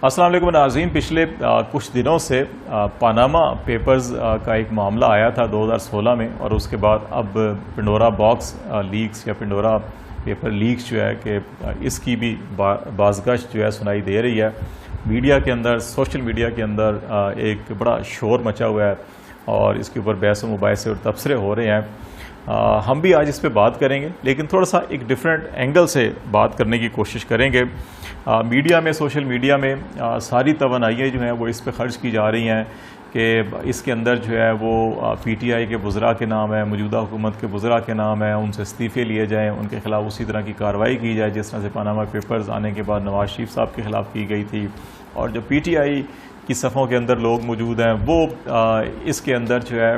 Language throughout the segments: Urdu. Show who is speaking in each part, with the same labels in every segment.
Speaker 1: السلام علیکم ناظرین، پچھلے کچھ دنوں سے پاناما پیپرز کا ایک معاملہ آیا تھا 2016 میں، اور اس کے بعد اب پنڈورا باکس لیکس یا پنڈورا پیپر لیکس جو ہے کہ اس کی بھی بازگشت جو ہے سنائی دے رہی ہے۔ میڈیا کے اندر، سوشل میڈیا کے اندر ایک بڑا شور مچا ہوا ہے اور اس کے اوپر بحث و مباحثے اور تبصرے ہو رہے ہیں۔ ہم بھی آج اس پہ بات کریں گے، لیکن تھوڑا سا ایک ڈیفرنٹ اینگل سے بات کرنے کی کوشش کریں گے۔ میڈیا میں، سوشل میڈیا میں ساری توانائیاں جو ہیں وہ اس پہ خرچ کی جا رہی ہیں کہ اس کے اندر جو ہے وہ پی ٹی آئی کے وزراء کے نام ہے، موجودہ حکومت کے وزراء کے نام ہے، ان سے استعفے لیے جائیں، ان کے خلاف اسی طرح کی کارروائی کی جائے جس طرح سے پاناما پیپرز آنے کے بعد نواز شریف صاحب کے خلاف کی گئی تھی۔ اور جو پی ٹی آئی کی صفوں کے اندر لوگ موجود ہیں وہ اس کے اندر جو ہے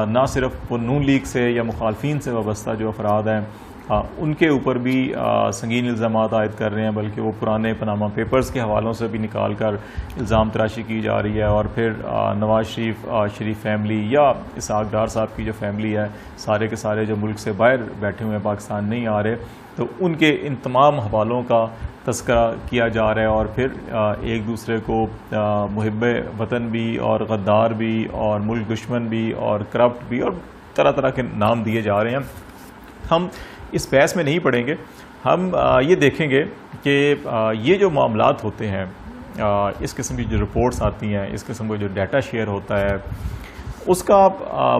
Speaker 1: نہ صرف نون لیگ سے یا مخالفین سے وابستہ جو افراد ہیں ان کے اوپر بھی سنگین الزامات عائد کر رہے ہیں، بلکہ وہ پرانے پاناما پیپرز کے حوالوں سے بھی نکال کر الزام تراشی کی جا رہی ہے۔ اور پھر نواز شریف فیملی یا اسحاق ڈار صاحب کی جو فیملی ہے، سارے کے سارے جو ملک سے باہر بیٹھے ہوئے ہیں، پاکستان نہیں آ رہے، تو ان کے ان تمام حوالوں کا تذکرہ کیا جا رہا ہے۔ اور پھر ایک دوسرے کو محب وطن بھی اور غدار بھی اور ملک دشمن بھی اور کرپٹ بھی اور طرح طرح کے نام دیے جا رہے ہیں۔ ہم اس بحث میں نہیں پڑیں گے، ہم یہ دیکھیں گے کہ یہ جو معاملات ہوتے ہیں، اس قسم کی جو رپورٹس آتی ہیں، اس قسم کا جو ڈیٹا شیئر ہوتا ہے، اس کا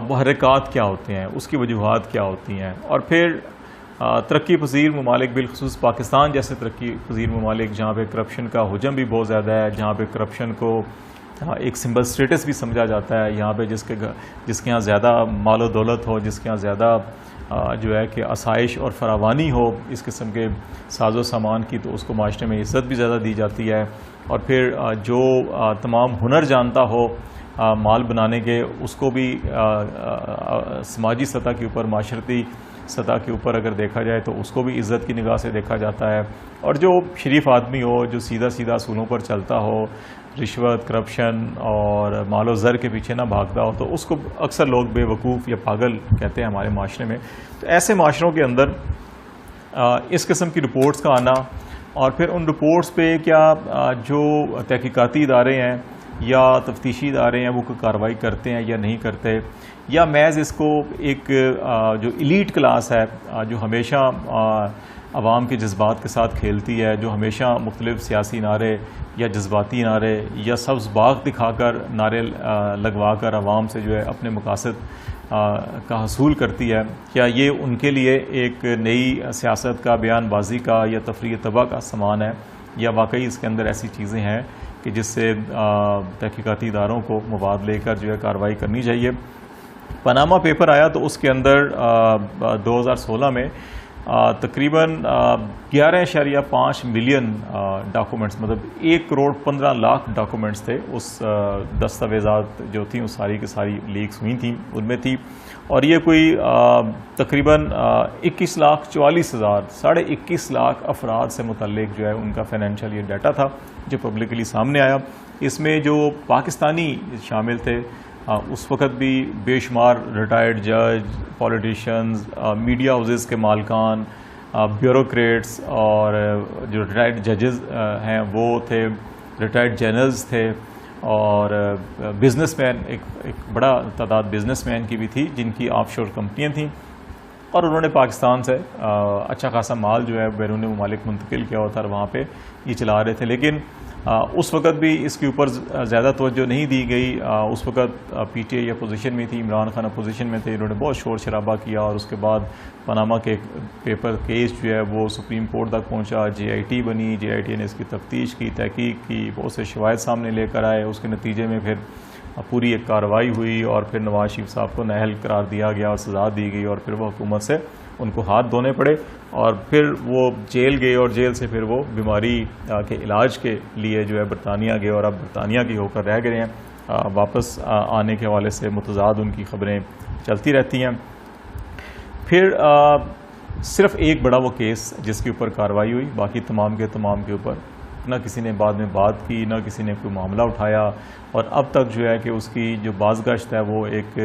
Speaker 1: محرکات کیا ہوتے ہیں، اس کی وجوہات کیا ہوتی ہیں، اور پھر ترقی پذیر ممالک، بالخصوص پاکستان جیسے ترقی پذیر ممالک جہاں پہ کرپشن کا حجم بھی بہت زیادہ ہے، جہاں پہ کرپشن کو ایک سمبل سٹیٹس بھی سمجھا جاتا ہے، یہاں پہ جس کے یہاں زیادہ مال و دولت ہو، جس کے یہاں زیادہ جو ہے کہ آسائش اور فراوانی ہو اس قسم کے ساز و سامان کی، تو اس کو معاشرے میں عزت بھی زیادہ دی جاتی ہے۔ اور پھر جو تمام ہنر جانتا ہو مال بنانے کے، اس کو بھی سماجی سطح کے اوپر، معاشرتی سطح کے اوپر اگر دیکھا جائے تو اس کو بھی عزت کی نگاہ سے دیکھا جاتا ہے۔ اور جو شریف آدمی ہو، جو سیدھا سیدھا اصولوں پر چلتا ہو، رشوت، کرپشن اور مال و زر کے پیچھے نہ بھاگتا ہو، تو اس کو اکثر لوگ بے وقوف یا پاگل کہتے ہیں ہمارے معاشرے میں۔ تو ایسے معاشروں کے اندر اس قسم کی رپورٹس کا آنا، اور پھر ان رپورٹس پہ کیا جو تحقیقاتی ادارے ہیں یا تفتیشی ادارے ہیں وہ کوئی کارروائی کرتے ہیں یا نہیں کرتے، یا محض اس کو ایک جو ایلیٹ کلاس ہے جو ہمیشہ عوام کے جذبات کے ساتھ کھیلتی ہے، جو ہمیشہ مختلف سیاسی نعرے یا جذباتی نعرے یا سبز باغ دکھا کر نعرے لگوا کر عوام سے جو ہے اپنے مقاصد کا حصول کرتی ہے، کیا یہ ان کے لیے ایک نئی سیاست کا، بیان بازی کا یا تفریح طبع کا سامان ہے، یا واقعی اس کے اندر ایسی چیزیں ہیں کہ جس سے تحقیقاتی اداروں کو مواد لے کر جو ہے کارروائی کرنی چاہیے۔ پاناما پیپر آیا تو اس کے اندر 2016 میں تقریباً 11.5 ملین ڈاکومنٹس، مطلب 1.15 کروڑ ڈاکومنٹس تھے، اس دستاویزات جو تھیں وہ ساری کی ساری لیکس ہوئی تھیں، ان میں تھی۔ اور یہ کوئی تقریباً 21,44,000 21.5 لاکھ افراد سے متعلق جو ہے ان کا فائنینشیل یہ ڈیٹا تھا جو پبلکلی سامنے آیا۔ اس میں جو پاکستانی شامل تھے، اس وقت بھی بے شمار ریٹائرڈ جج، پولیٹیشنز، میڈیا ہاؤسز کے مالکان، بیوروکریٹس، اور جو ریٹائرڈ ججز ہیں وہ تھے، ریٹائرڈ جنرلز تھے، اور بزنس مین، ایک بڑا تعداد بزنس مین کی بھی تھی جن کی آف شور کمپنیاں تھیں، اور انہوں نے پاکستان سے اچھا خاصا مال جو ہے بیرون ممالک منتقل کیا ہوتا ہے، وہاں پہ یہ چلا رہے تھے۔ لیکن اس وقت بھی اس کے اوپر زیادہ توجہ نہیں دی گئی۔ اس وقت پی ٹی آئی اپوزیشن میں تھی، عمران خان اپوزیشن میں تھے، انہوں نے بہت شور شرابہ کیا، اور اس کے بعد پاناما کے پیپر کیس جو ہے وہ سپریم کورٹ تک پہنچا، جے آئی ٹی بنی، جے آئی ٹی نے اس کی تفتیش کی، تحقیق کی، بہت سے شواہد سامنے لے کر آئے، اس کے نتیجے میں پھر پوری ایک کارروائی ہوئی، اور پھر نواز شریف صاحب کو نااہل قرار دیا گیا اور سزا دی گئی، اور پھر وہ حکومت سے ان کو ہاتھ دھونے پڑے، اور پھر وہ جیل گئے، اور جیل سے پھر وہ بیماری کے علاج کے لیے جو ہے برطانیہ گئے، اور اب برطانیہ کی ہو کر رہ گئے ہیں۔ واپس آنے کے حوالے سے متضاد ان کی خبریں چلتی رہتی ہیں۔ پھر صرف ایک بڑا وہ کیس جس کے اوپر کارروائی ہوئی، باقی تمام کے اوپر نہ کسی نے بعد میں بات کی، نہ کسی نے کوئی معاملہ اٹھایا، اور اب تک جو ہے کہ اس کی جو بازگشت ہے وہ ایک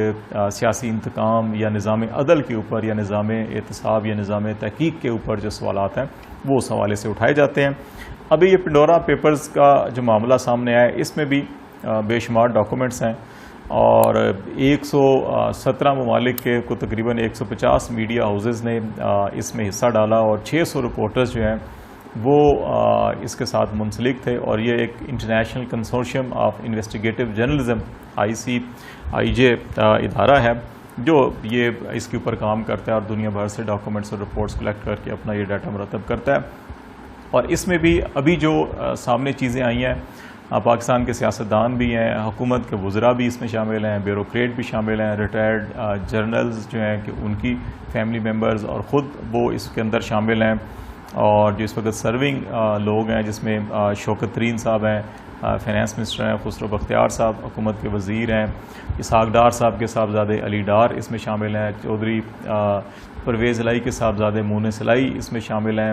Speaker 1: سیاسی انتقام یا نظام عدل کے اوپر یا نظام احتساب یا نظام تحقیق کے اوپر جو سوالات ہیں وہ اس حوالے سے اٹھائے جاتے ہیں۔ ابھی یہ پنڈورا پیپرز کا جو معاملہ سامنے آیا اس میں بھی بے شمار ڈاکومنٹس ہیں اور 117 ممالک کے کو تقریباً 150 میڈیا ہاؤسز نے اس میں حصہ ڈالا اور 600 رپورٹرز جو ہیں وہ اس کے ساتھ منسلک تھے، اور یہ ایک international consortium of investigative journalism ICIJ ادارہ ہے جو یہ اس کے اوپر کام کرتا ہے اور دنیا بھر سے ڈاکومنٹس اور رپورٹس کلیکٹ کر کے اپنا یہ ڈیٹا مرتب کرتا ہے۔ اور اس میں بھی ابھی جو سامنے چیزیں آئی ہیں، پاکستان کے سیاستدان بھی ہیں، حکومت کے وزراء بھی اس میں شامل ہیں، بیوروکریٹ بھی شامل ہیں، ریٹائرڈ جرنلز جو ہیں کہ ان کی فیملی ممبرز اور خود وہ اس کے اندر شامل ہیں، اور جو اس وقت سرونگ لوگ ہیں جس میں شوکت ترین صاحب ہیں، فائنانس منسٹر ہیں، خسرو بختیار صاحب حکومت کے وزیر ہیں، اسحاق ڈار صاحب کے صاحبزادے علی ڈار اس میں شامل ہیں، چودھری پرویز الہی کے صاحبزادے مونس الہی اس میں شامل ہیں،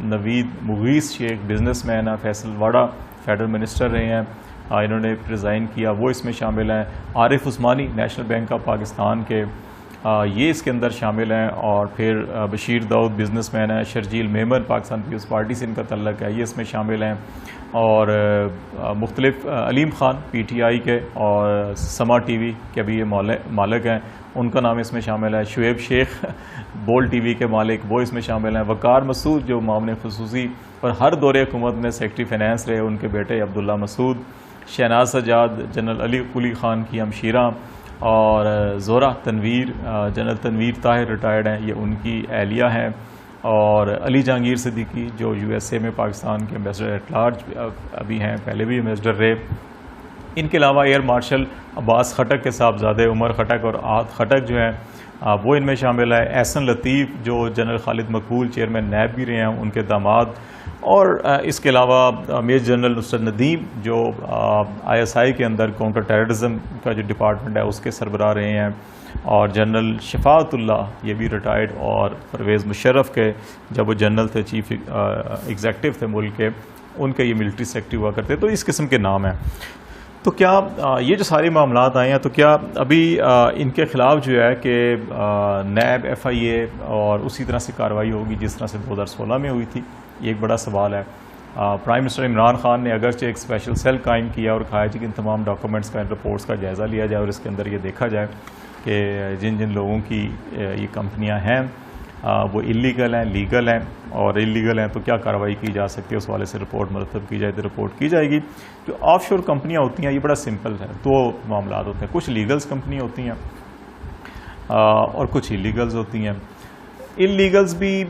Speaker 1: نوید مغیث شیخ بزنس مین ہیں، فیصل واڑہ فیڈرل منسٹر رہے ہیں، انہوں نے ریزائن کیا، وہ اس میں شامل ہیں، Arif Usmani National Bank of Pakistan کے یہ اس کے اندر شامل ہیں، اور پھر بشیر داؤد بزنس مین ہیں، شرجیل میمن پاکستان پیپلز پارٹی سے ان کا تعلق ہے، یہ اس میں شامل ہیں، اور مختلف علیم خان PTI کے اور سما TV کے بھی یہ مالک ہیں، ان کا نام اس میں شامل ہے، شعیب شیخ بول TV کے مالک وہ اس میں شامل ہیں، وقار مسعود جو معاون خصوصی اور ہر دور حکومت میں سیکرٹری فائنانس رہے، ان کے بیٹے عبداللہ مسعود، شہناز سجاد جنرل علی قلی خان کی ہمشیرہ، اور زورا تنویر جنرل تنویر طاہر ریٹائرڈ ہیں، یہ ان کی اہلیہ ہیں، اور علی جہانگیر صدیقی جو USA میں پاکستان کے ایمبیسڈر ایٹ لارج ابھی ہیں، پہلے بھی ایمبیسڈر رہے۔ ان کے علاوہ ایئر مارشل عباس خٹک کے صاحبزادے عمر خٹک اور عاد خٹک جو ہیں وہ ان میں شامل ہے، احسن لطیف جو جنرل خالد مقبول چیئرمین نیب بھی رہے ہیں، ان کے داماد، اور اس کے علاوہ میجر جنرل نصرت ندیم جو ISI کے اندر کاؤنٹر ٹیررزم کا جو ڈپارٹمنٹ ہے اس کے سربراہ رہے ہیں، اور جنرل شفاعت اللہ یہ بھی ریٹائرڈ، اور پرویز مشرف کے جب وہ جنرل تھے چیف ایگزیکٹو تھے ملک کے، ان کے یہ ملٹری سیکرٹری ہوا کرتے، تو اس قسم کے نام ہیں۔ تو کیا یہ جو سارے معاملات آئے ہیں تو کیا ابھی ان کے خلاف جو ہے کہ نیب FIA اور اسی طرح سے کارروائی ہوگی جس طرح سے 2016 میں ہوئی تھی؟ یہ ایک بڑا سوال ہے۔ پرائم منسٹر عمران خان نے اگرچہ ایک اسپیشل سیل قائم کیا اور کہا کہ ان تمام ڈاکومنٹس کا رپورٹس کا جائزہ لیا جائے اور اس کے اندر یہ دیکھا جائے کہ جن جن لوگوں کی یہ کمپنیاں ہیں وہ اللیگل ہیں، لیگل ہیں، اور اللیگل ہیں تو کیا کارروائی کی جا سکتی ہے، اس والے سے رپورٹ مرتب کی جائے تو رپورٹ کی جائے گی۔ جو آف شور کمپنیاں ہوتی ہیں یہ بڑا سمپل ہے، دو معاملات ہوتے ہیں، کچھ لیگلز کمپنی ہوتی ہیں اور کچھ اللیگلز ہوتی ہیں۔ اللیگلز بھی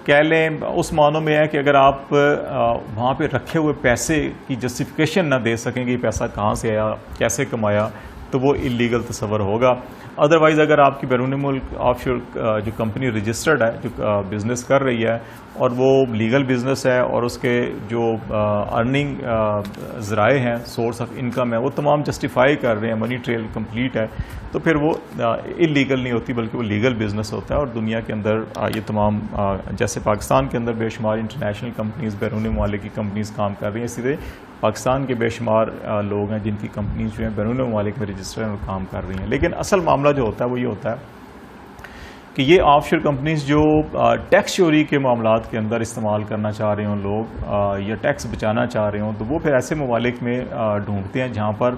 Speaker 1: کہہ لیں اس معنوں میں ہے کہ اگر آپ وہاں پہ رکھے ہوئے پیسے کی جسٹیفیکیشن نہ دے سکیں کہ یہ پیسہ کہاں سے آیا، کیسے کمایا، تو وہ اللیگل تصور ہوگا۔ ادروائز اگر آپ کی بیرون ملک آف شور جو کمپنی رجسٹرڈ ہے، جو بزنس کر رہی ہے اور وہ لیگل بزنس ہے اور اس کے جو ارننگ ذرائع ہیں، سورس آف انکم ہے، وہ تمام جسٹیفائی کر رہے ہیں، منی ٹریل کمپلیٹ ہے، تو پھر وہ اللیگل نہیں ہوتی بلکہ وہ لیگل بزنس ہوتا ہے۔ اور دنیا کے اندر یہ تمام جیسے پاکستان کے اندر بے شمار انٹرنیشنل کمپنیز بیرون ممالک کی کمپنیز کام کر رہی ہیں، اسی طرح پاکستان کے بے شمار لوگ ہیں جن کی کمپنیز جو ہیں بیرون ممالک میں رجسٹر ہیں اور کام کر رہی ہیں۔ لیکن اصل معاملہ جو ہوتا ہے وہ یہ ہوتا ہے کہ یہ آف شور کمپنیز جو ٹیکس چوری کے معاملات کے اندر استعمال کرنا چاہ رہے ہوں لوگ یا ٹیکس بچانا چاہ رہے ہوں، تو وہ پھر ایسے ممالک میں ڈھونڈتے ہیں جہاں پر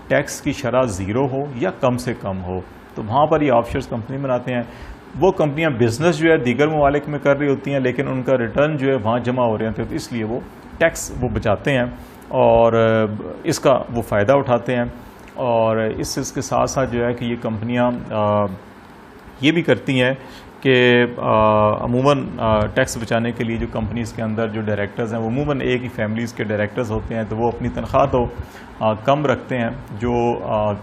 Speaker 1: ٹیکس کی شرح زیرو ہو یا کم سے کم ہو، تو وہاں پر یہ آف شور کمپنی بناتے ہیں۔ وہ کمپنیاں بزنس جو ہے دیگر ممالک میں کر رہی ہوتی ہیں لیکن ان کا ریٹرن جو ہے وہاں جمع ہو رہے ہوتے ہیں، تو اس لیے وہ ٹیکس وہ بچاتے ہیں اور اس کا وہ فائدہ اٹھاتے ہیں۔ اور اس کے ساتھ ساتھ جو ہے کہ یہ کمپنیاں یہ بھی کرتی ہیں کہ عموماً ٹیکس بچانے کے لیے جو کمپنیز کے اندر جو ڈائریکٹرز ہیں وہ عموماً ایک ہی فیملیز کے ڈائریکٹرز ہوتے ہیں، تو وہ اپنی تنخواہ تو کم رکھتے ہیں جو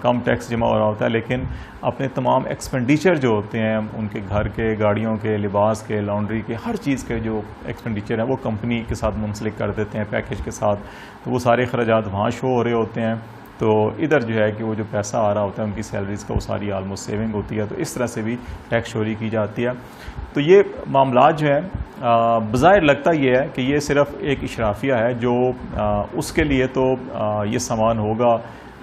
Speaker 1: کم ٹیکس جمع ہو رہا ہوتا ہے، لیکن اپنے تمام ایکسپینڈیچر جو ہوتے ہیں ان کے گھر کے، گاڑیوں کے، لباس کے، لانڈری کے، ہر چیز کے جو ایکسپینڈیچر ہیں وہ کمپنی کے ساتھ منسلک کر دیتے ہیں پیکیج کے ساتھ، تو وہ سارے اخراجات وہاں شو ہو رہے ہوتے ہیں، تو ادھر جو ہے کہ وہ جو پیسہ آ رہا ہوتا ہے ان کی سیلریز کا وہ ساری آلموسٹ سیونگ ہوتی ہے، تو اس طرح سے بھی ٹیکس چوری کی جاتی ہے۔ تو یہ معاملات جو ہے بظاہر لگتا یہ ہے کہ یہ صرف ایک اشرافیہ ہے جو اس کے لیے تو یہ سامان ہوگا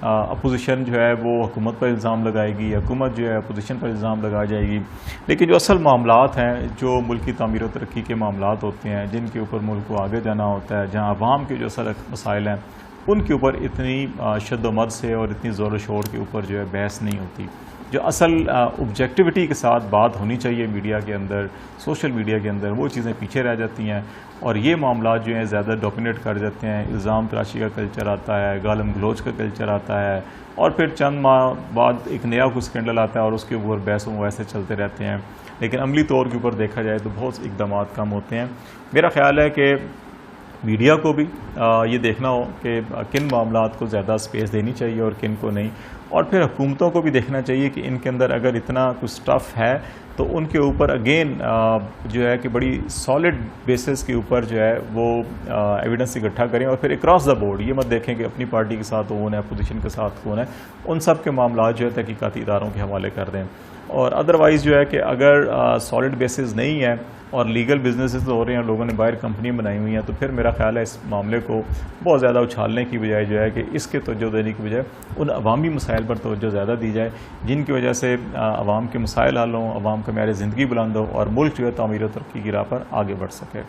Speaker 1: اپوزیشن جو ہے وہ حکومت پر الزام لگائے گی، حکومت جو ہے اپوزیشن پر الزام لگا جائے گی، لیکن جو اصل معاملات ہیں، جو ملکی تعمیر و ترقی کے معاملات ہوتے ہیں، جن کے اوپر ملک کو آگے جانا ہوتا ہے، جہاں عوام کے جو اصل مسائل ہیں ان کے اوپر اتنی شد و مد سے اور اتنی زور و شور کے اوپر جو ہے بحث نہیں ہوتی. جو اصل آبجیکٹیوٹی کے ساتھ بات ہونی چاہیے میڈیا کے اندر، سوشل میڈیا کے اندر، وہ چیزیں پیچھے رہ جاتی ہیں اور یہ معاملات جو ہیں زیادہ ڈومینیٹ کر جاتے ہیں. الزام تراشی کا کلچر آتا ہے، گالم گلوچ کا کلچر آتا ہے، اور پھر چند ماہ بعد ایک نیا کوئی اسکینڈل آتا ہے اور اس کے اوپر بحث و مباحثے چلتے رہتے ہیں. لیکن عملی طور کے اوپر دیکھا جائے تو بہت اقدامات کم ہوتے ہیں. میرا خیال ہے کہ میڈیا کو بھی یہ دیکھنا ہو کہ کن معاملات کو زیادہ سپیس دینی چاہیے اور کن کو نہیں، اور پھر حکومتوں کو بھی دیکھنا چاہیے کہ ان کے اندر اگر اتنا کچھ سٹف ہے تو ان کے اوپر اگین جو ہے کہ بڑی سالڈ بیسس کے اوپر جو ہے وہ ایویڈنس اکٹھا کریں، اور پھر اکراس دا بورڈ یہ مت دیکھیں کہ اپنی پارٹی کے ساتھ کون ہے، اپوزیشن کے ساتھ کون ہے، ان سب کے معاملات جو ہے تحقیقاتی اداروں کے حوالے کر دیں. اور ادروائز جو ہے کہ اگر سالڈ بیسز نہیں ہے اور لیگل بزنسز ہو رہے ہیں، لوگوں نے باہر کمپنی بنائی ہوئی ہیں، تو پھر میرا خیال ہے اس معاملے کو بہت زیادہ اچھالنے کی بجائے جو ہے کہ اس کے توجہ دینے کی بجائے ان عوامی مسائل پر توجہ زیادہ دی جائے جن کی وجہ سے عوام کے مسائل حل ہوں، عوام کا معیار زندگی بلند ہو اور ملک جو ہے تعمیر و ترقی کی راہ پر آگے بڑھ سکے.